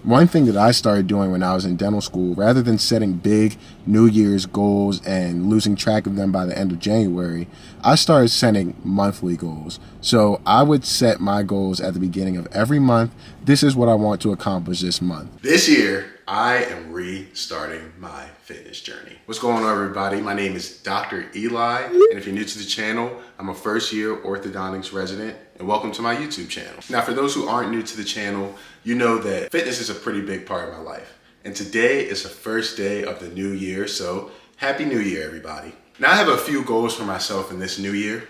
One thing that I started doing when I was in dental school, rather than setting big New Year's goals and losing track of them by the end of January, I started setting monthly goals. So I would set my goals at the beginning of every month. This is what I want to accomplish this month. This year, I am restarting my fitness journey. What's going on, everybody? My name is Dr. Eli, and if you're new to the channel, I'm a first-year orthodontics resident, and welcome to my YouTube channel. Now, for those who aren't new to the channel, you know that fitness is a pretty big part of my life. And today is the first day of the new year, so Happy New Year, everybody. Now, I have a few goals for myself in this new year.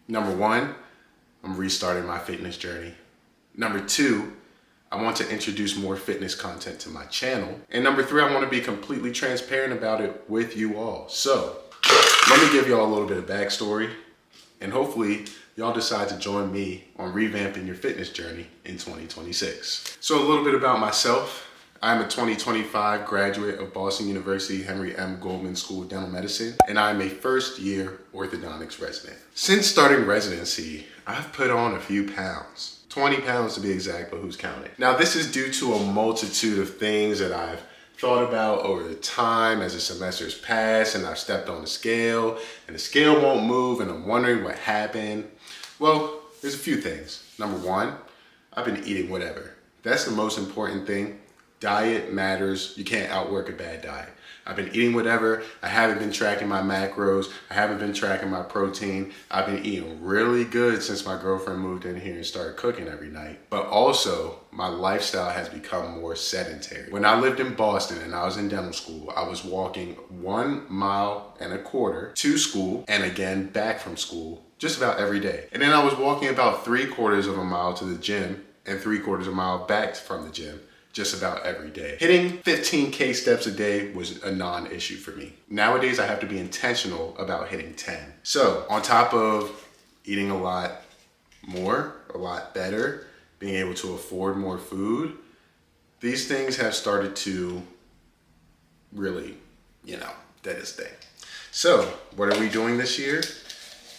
Number one, I'm restarting my fitness journey. Number two, I want to introduce more fitness content to my channel. And number three, I want to be completely transparent about it with you all. So let me give y'all a little bit of backstory, and hopefully y'all decide to join me on revamping your fitness journey in 2026. So a little bit about myself. I'm a 2025 graduate of Boston University Henry M. Goldman School of Dental Medicine, and I'm a first-year orthodontics resident. Since starting residency, I've put on a few pounds. 20 pounds to be exact, but who's counting? Now, this is due to a multitude of things that I've thought about over the time as the semesters pass, and I've stepped on the scale and the scale won't move, and I'm wondering what happened. Well, there's a few things. Number one, I've been eating whatever. That's the most important thing. Diet matters. You can't outwork a bad diet. I've been eating whatever. I haven't been tracking my macros. I haven't been tracking my protein. I've been eating really good since my girlfriend moved in here and started cooking every night. But also, my lifestyle has become more sedentary. When I lived in Boston and I was in dental school, I was walking 1.25 miles to school and again back from school just about every day. And then I was walking about 3/4 mile to the gym and 3/4 mile back from the gym just about every day. Hitting 15K steps a day was a non-issue for me. Nowadays, I have to be intentional about hitting 10. So on top of eating a lot more, a lot better, being able to afford more food, these things have started to really, that is thing. So what are we doing this year?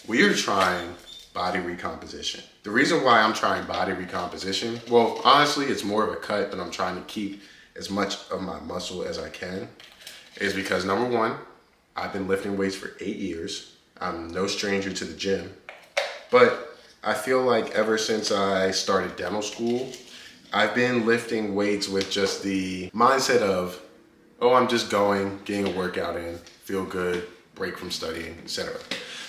We are trying body recomposition. The reason why I'm trying body recomposition, well, honestly, it's more of a cut, but I'm trying to keep as much of my muscle as I can, is because number one, I've been lifting weights for 8 years. I'm no stranger to the gym, but I feel like ever since I started dental school, I've been lifting weights with just the mindset of, oh, I'm just going, getting a workout in, feel good, break from studying, etc.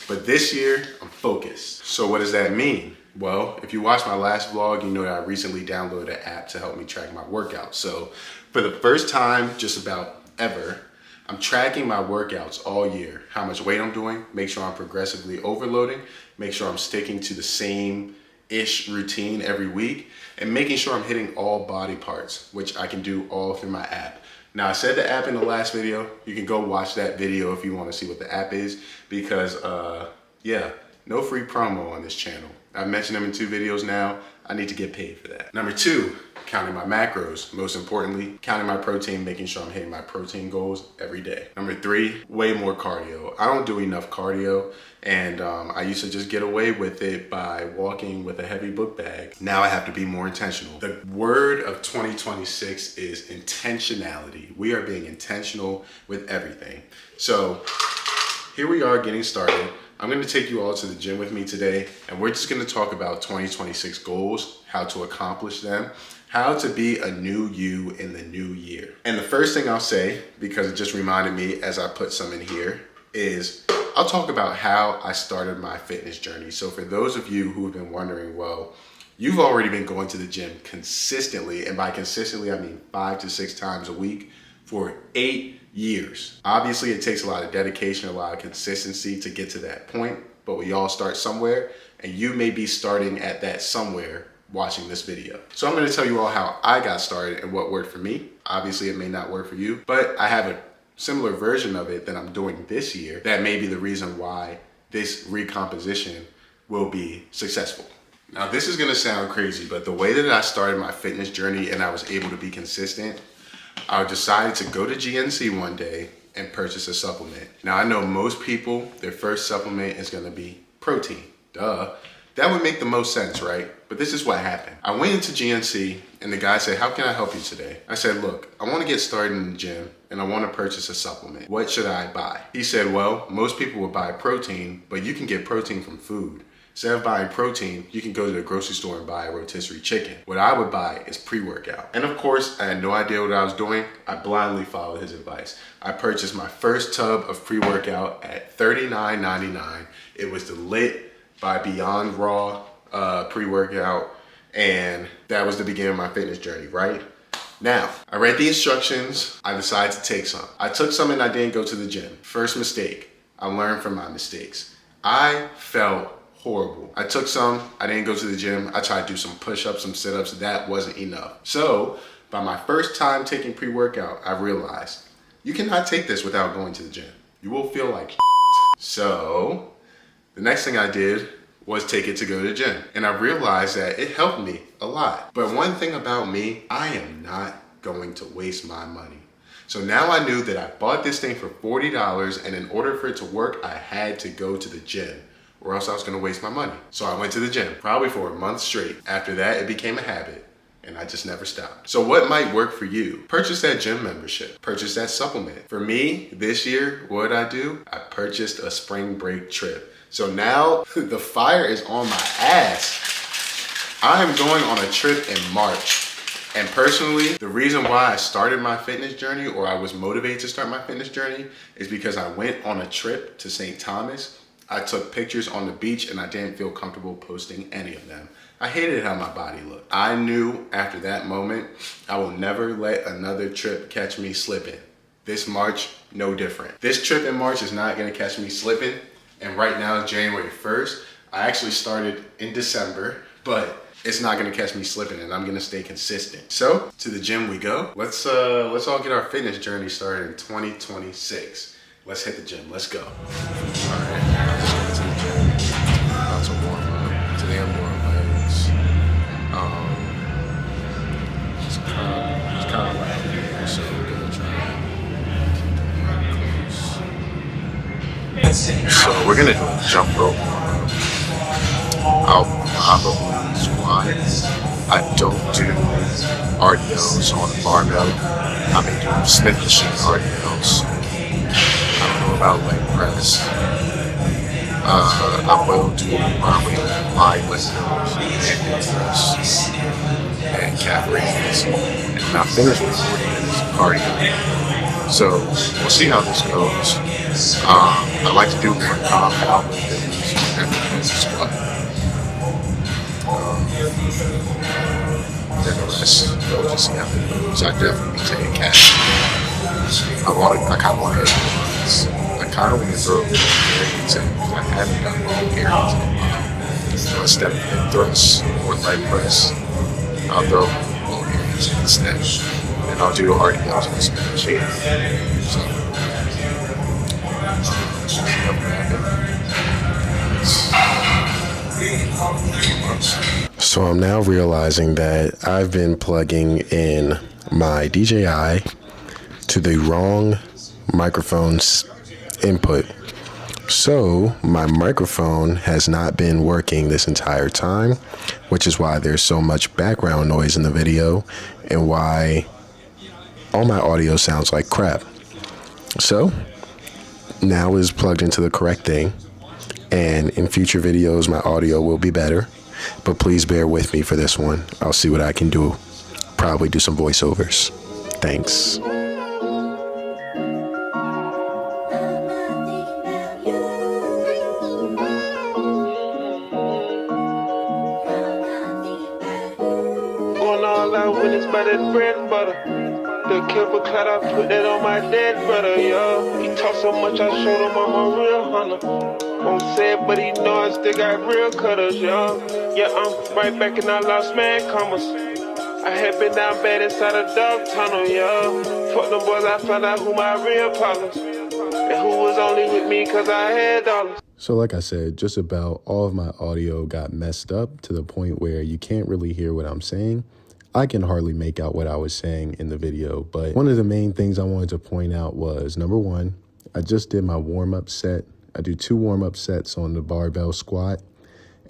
But this year, I'm focused. So what does that mean? Well, if you watched my last vlog, you know that I recently downloaded an app to help me track my workouts. So for the first time, just about ever, I'm tracking my workouts all year. How much weight I'm doing, make sure I'm progressively overloading, make sure I'm sticking to the same-ish routine every week, and making sure I'm hitting all body parts, which I can do all through my app. Now, I said the app in the last video. You can go watch that video if you want to see what the app is, because yeah, no free promo on this channel. I've mentioned them in 2 videos now. I need to get paid for that. Number two, counting my macros. Most importantly, counting my protein, making sure I'm hitting my protein goals every day. Number three, way more cardio. I don't do enough cardio, and I used to just get away with it by walking with a heavy book bag. Now I have to be more intentional. The word of 2026 is intentionality. We are being intentional with everything. So here we are getting started. I'm going to take you all to the gym with me today, and we're just going to talk about 2026 goals, how to accomplish them, how to be a new you in the new year. And the first thing I'll say, because it just reminded me as I put some in here, is I'll talk about how I started my fitness journey. So for those of you who have been wondering, well, you've already been going to the gym consistently, and by consistently, I mean 5 to 6 times a week for 8 years. Obviously, it takes a lot of dedication, a lot of consistency to get to that point, but we all start somewhere, and you may be starting at that somewhere watching this video. So I'm going to tell you all how I got started and what worked for me. Obviously, it may not work for you, but I have a similar version of it that I'm doing this year that may be the reason why this recomposition will be successful. Now, this is going to sound crazy, but the way that I started my fitness journey and I was able to be consistent, I decided to go to GNC one day and purchase a supplement. Now, I know most people, their first supplement is going to be protein. Duh. That would make the most sense, right? But this is what happened. I went into GNC and the guy said, how can I help you today? I said, look, I want to get started in the gym and I want to purchase a supplement. What should I buy? He said, well, most people would buy protein, but you can get protein from food. Instead of buying protein, you can go to the grocery store and buy a rotisserie chicken. What I would buy is pre-workout. And of course, I had no idea what I was doing. I blindly followed his advice. I purchased my first tub of pre-workout at $39.99. It was the Lit by Beyond Raw pre-workout, and that was the beginning of my fitness journey, right? Now, I read the instructions. I decided to take some. I took some and I didn't go to the gym. First mistake. I learned from my mistakes. I felt horrible. I took some, I didn't go to the gym. I tried to do some push-ups, some sit-ups. That wasn't enough. So by my first time taking pre-workout, I realized you cannot take this without going to the gym. You will feel like So the next thing I did was take it to go to the gym. And I realized that it helped me a lot. But one thing about me, I am not going to waste my money. So now I knew that I bought this thing for $40, and in order for it to work, I had to go to the gym, or else I was gonna waste my money. So I went to the gym, probably for a month straight. After that, it became a habit, and I just never stopped. So what might work for you? Purchase that gym membership, purchase that supplement. For me, this year, what did I do? I purchased a spring break trip. So now the fire is on my ass. I am going on a trip in March. And personally, the reason why I started my fitness journey, or I was motivated to start my fitness journey, is because I went on a trip to St. Thomas. I took pictures on the beach and I didn't feel comfortable posting any of them. I hated how my body looked. I knew after that moment, I will never let another trip catch me slipping. This March, no different. This trip in March is not gonna catch me slipping. And right now it's January 1st. I actually started in December, but it's not gonna catch me slipping, and I'm gonna stay consistent. So to the gym we go. Let's all get our fitness journey started in 2026. Let's hit the gym, let's go. All right, let's get to the gym. About to warm up. Today I'm doing legs. It's kind of loud here, so we're gonna try to keep the mic close. So we're gonna do a jump rope warm up. I'll probably squat. I don't do RDLs on the barbell. I may do Smith machine RDLs. I don't know about leg press. I will do probably wide leg press and calf raises. And I finished with 40 minutes of cardio. So we'll see how this goes. I like to do more compound movements and squat. Then the rest, we'll just see how it goes. I definitely take cash. I kind of want to hit runs. I kind of want to throw areas in because I haven't done long areas in a while. So instead of hip thrusts or leg press, I'll throw long areas instead. And I'll do RDLs in this machine. So, see how So I'm now realizing that I've been plugging in my DJI to the wrong microphone's input. So my microphone has not been working this entire time, which is why there's so much background noise in the video and why all my audio sounds like crap. So now is plugged into the correct thing, and in future videos my audio will be better. But please bear with me for this one. I'll see what I can do. Probably do some voiceovers. Thanks. Going all out when it's by that bread and butter. The kibble cloud, I put that on my dead brother, yo. He talk so much, I showed him I'm a real hunter. Won't say it, but he know I still got real cutters, yo. Yeah, I'm right back and I lost man comers. I had been down bad inside a dog tunnel, yo. Fuck them boys, I found out who my real partners. And who was only with me cause I had dollars. So like I said, just about all of my audio got messed up to the point where you can't really hear what I'm saying. I can hardly make out what I was saying in the video, but one of the main things I wanted to point out was, number one, I just did my warm-up set. I do 2 warm-up sets on the barbell squat,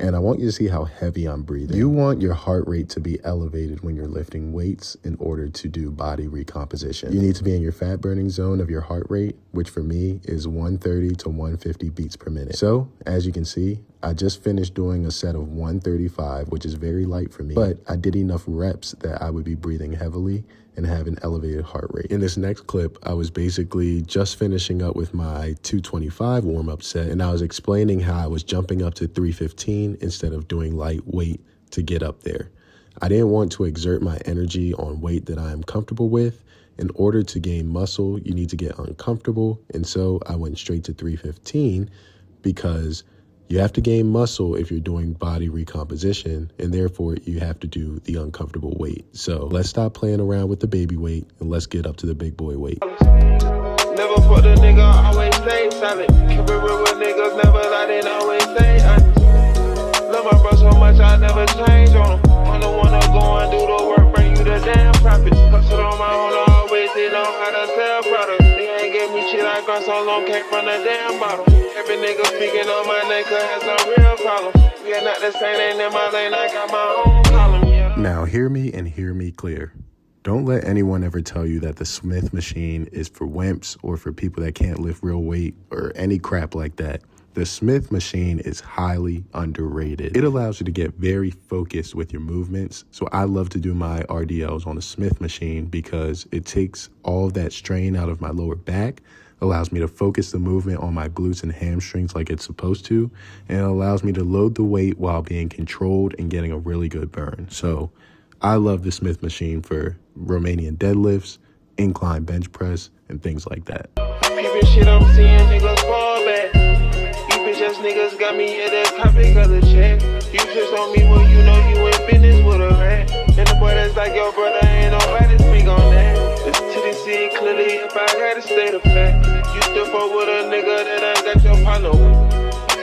And I want you to see how heavy I'm breathing. You want your heart rate to be elevated when you're lifting weights in order to do body recomposition. You need to be in your fat burning zone of your heart rate, which for me is 130 to 150 beats per minute. So as you can see, I just finished doing a set of 135, which is very light for me, but I did enough reps that I would be breathing heavily and have an elevated heart rate. In this next clip, I was basically just finishing up with my 225 warm-up set, and I was explaining how I was jumping up to 315 instead of doing light weight to get up there. I didn't want to exert my energy on weight that I am comfortable with. In order to gain muscle, you need to get uncomfortable, and so I went straight to 315 because you have to gain muscle if you're doing body recomposition, and therefore you have to do the uncomfortable weight. So let's stop playing around with the baby weight and let's get up to the big boy weight. Never put a nigga, always stay silent. Keep it real with niggas, never lie, they always stay honest. Love my bro so much, I never change on him. I don't wanna go and do the work, bring you the damn profits. Hustle on my own, I always did know how to sell products. They ain't give me shit, I got so long, came from the damn bottle. Every nigga speaking on my name, cause has some real problems. We are not the same, ain't in my lane, I got my own column, yeah. Now hear me and hear me clear. Don't let anyone ever tell you that the Smith machine is for wimps or for people that can't lift real weight or any crap like that. The Smith machine is highly underrated. It allows you to get very focused with your movements. So I love to do my RDLs on the Smith machine because it takes all of that strain out of my lower back, allows me to focus the movement on my glutes and hamstrings like it's supposed to, and it allows me to load the weight while being controlled and getting a really good burn. So I love the Smith machine for Romanian deadlifts, incline bench press, and things like that. Peeping shit, I'm seeing niggas fall back. You bitch ass niggas got me at that topic of the check. You pissed on me when you know you in business with a rat. And the boy that's like your brother, ain't nobody speak on that. It's to the see clearly if I had to state of fact. You still fuck with a nigga that I got your partner with.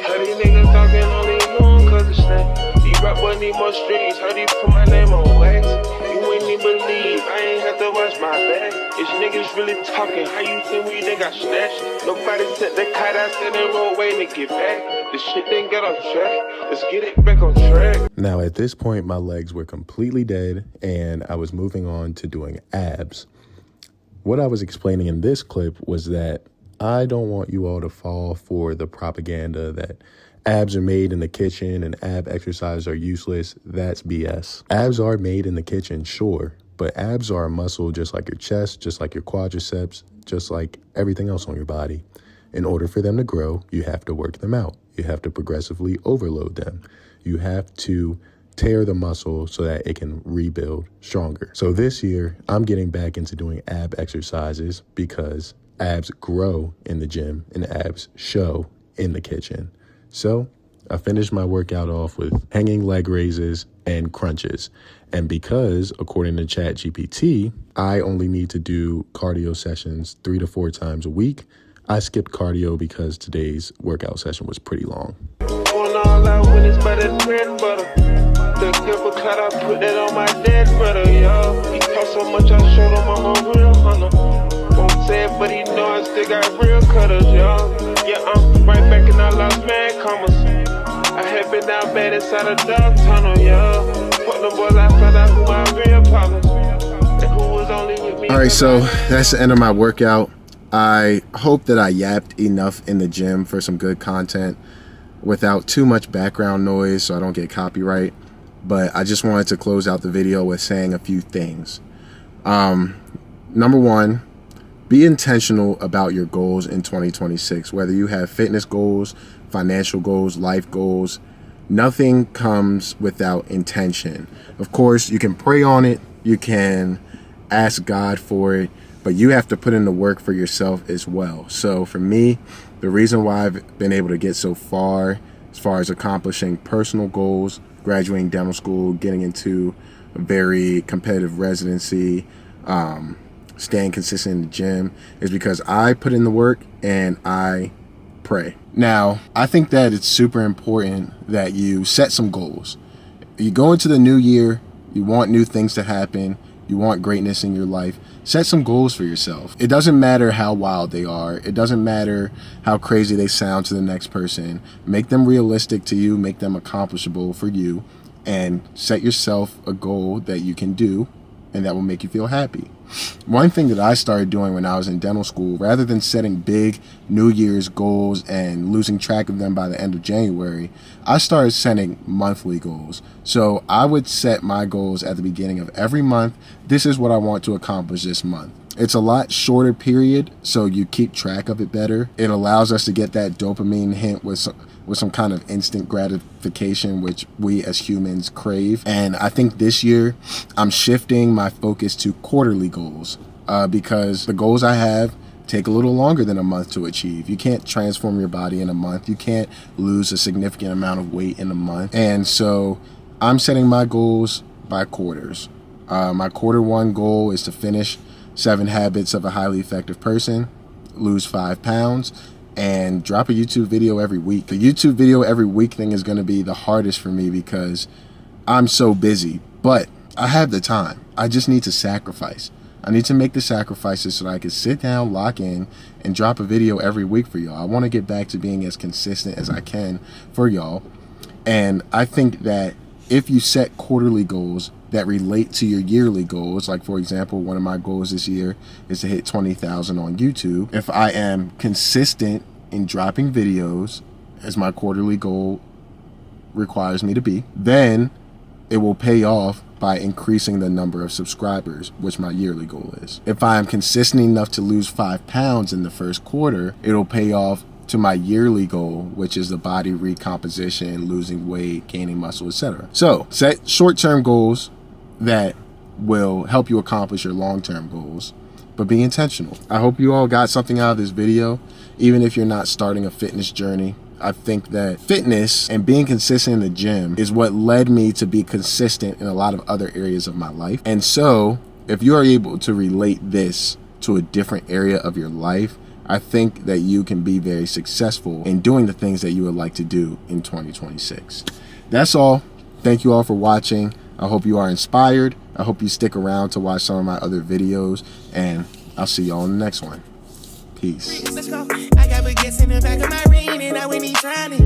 How these niggas talking only long cause it's snap. These rap boys need more streams, how they put my name on wax. You wouldn't even believe, I ain't have to watch my back. It's niggas really talking, how you think we done got snatched? Nobody sent the kite, I said they roll waiting to get back. The shit didn't get on track, let's get it back on track. Now at this point, my legs were completely dead and I was moving on to doing abs. What I was explaining in this clip was that I don't want you all to fall for the propaganda that abs are made in the kitchen and ab exercises are useless. That's BS. Abs are made in the kitchen, sure, but abs are a muscle just like your chest, just like your quadriceps, just like everything else on your body. In order for them to grow, you have to work them out. You have to progressively overload them. You have to tear the muscle so that it can rebuild stronger. So this year, I'm getting back into doing ab exercises because abs grow in the gym and abs show in the kitchen. So I finished my workout off with hanging leg raises and crunches. And because, according to ChatGPT, I only need to do cardio sessions 3 to 4 times a week, I skipped cardio because today's workout session was pretty long. Going all out when it's better than bread and butter. The giver cut, I put that on my dead brother, yo. He talk so much, I showed him I'm a real hunter. Won't say it, but he know I still got real cutters, yo. Yeah, I'm right back and I lost mad commas. I had been down bad inside a dog tunnel, yo. Fuck the boys, I found out who my real problems. And who was only with me. All right, so that's the end of my workout. I hope that I yapped enough in the gym for some good content without too much background noise so I don't get copyright. But I just wanted to close out the video with saying a few things. Number one, be intentional about your goals in 2026. Whether you have fitness goals, financial goals, life goals, nothing comes without intention. Of course, you can pray on it, you can ask God for it, but you have to put in the work for yourself as well. So for me, the reason why I've been able to get so far as accomplishing personal goals, graduating dental school, getting into a very competitive residency, staying consistent in the gym, is because I put in the work and I pray. Now, I think that it's super important that you set some goals. You go into the new year, you want new things to happen, you want greatness in your life, set some goals for yourself. It doesn't matter how wild they are. It doesn't matter how crazy they sound to the next person. Make them realistic to you, make them accomplishable for you, and set yourself a goal that you can do and that will make you feel happy. One thing that I started doing when I was in dental school, rather than setting big New Year's goals and losing track of them by the end of January, I started setting monthly goals. So I would set my goals at the beginning of every month. This is what I want to accomplish this month. It's a lot shorter period, so you keep track of it better. It allows us to get that dopamine hit with some kind of instant gratification, which we as humans crave. And I think this year I'm shifting my focus to quarterly goals because the goals I have take a little longer than a month to achieve. You can't transform your body in a month. You can't lose a significant amount of weight in a month. And so I'm setting my goals by quarters. My quarter one goal is to finish 7 Habits of a Highly Effective Person, lose 5 pounds, and drop a YouTube video every week. The YouTube video every week thing is going to be the hardest for me because I'm so busy, but I have the time. I just need to sacrifice. I need to make the sacrifices so that I can sit down, lock in, and drop a video every week for y'all. I want to get back to being as consistent as I can for y'all. And I think that if you set quarterly goals that relate to your yearly goals, like for example, one of my goals this year is to hit 20,000 on YouTube. If I am consistent in dropping videos as my quarterly goal requires me to be, then it will pay off by increasing the number of subscribers, which my yearly goal is. If I am consistent enough to lose 5 pounds in the first quarter, it'll pay off to my yearly goal, which is the body recomposition, losing weight, gaining muscle, etc. So set short-term goals that will help you accomplish your long-term goals, but be intentional. I hope you all got something out of this video. Even if you're not starting a fitness journey, I think that fitness and being consistent in the gym is what led me to be consistent in a lot of other areas of my life. And so if you are able to relate this to a different area of your life, I think that you can be very successful in doing the things that you would like to do in 2026. That's all. Thank you all for watching. I hope you are inspired. I hope you stick around to watch some of my other videos, and I'll see y'all in the next one. Peace. Let's go. I got baguettes in the back of my ring, and I went trying it.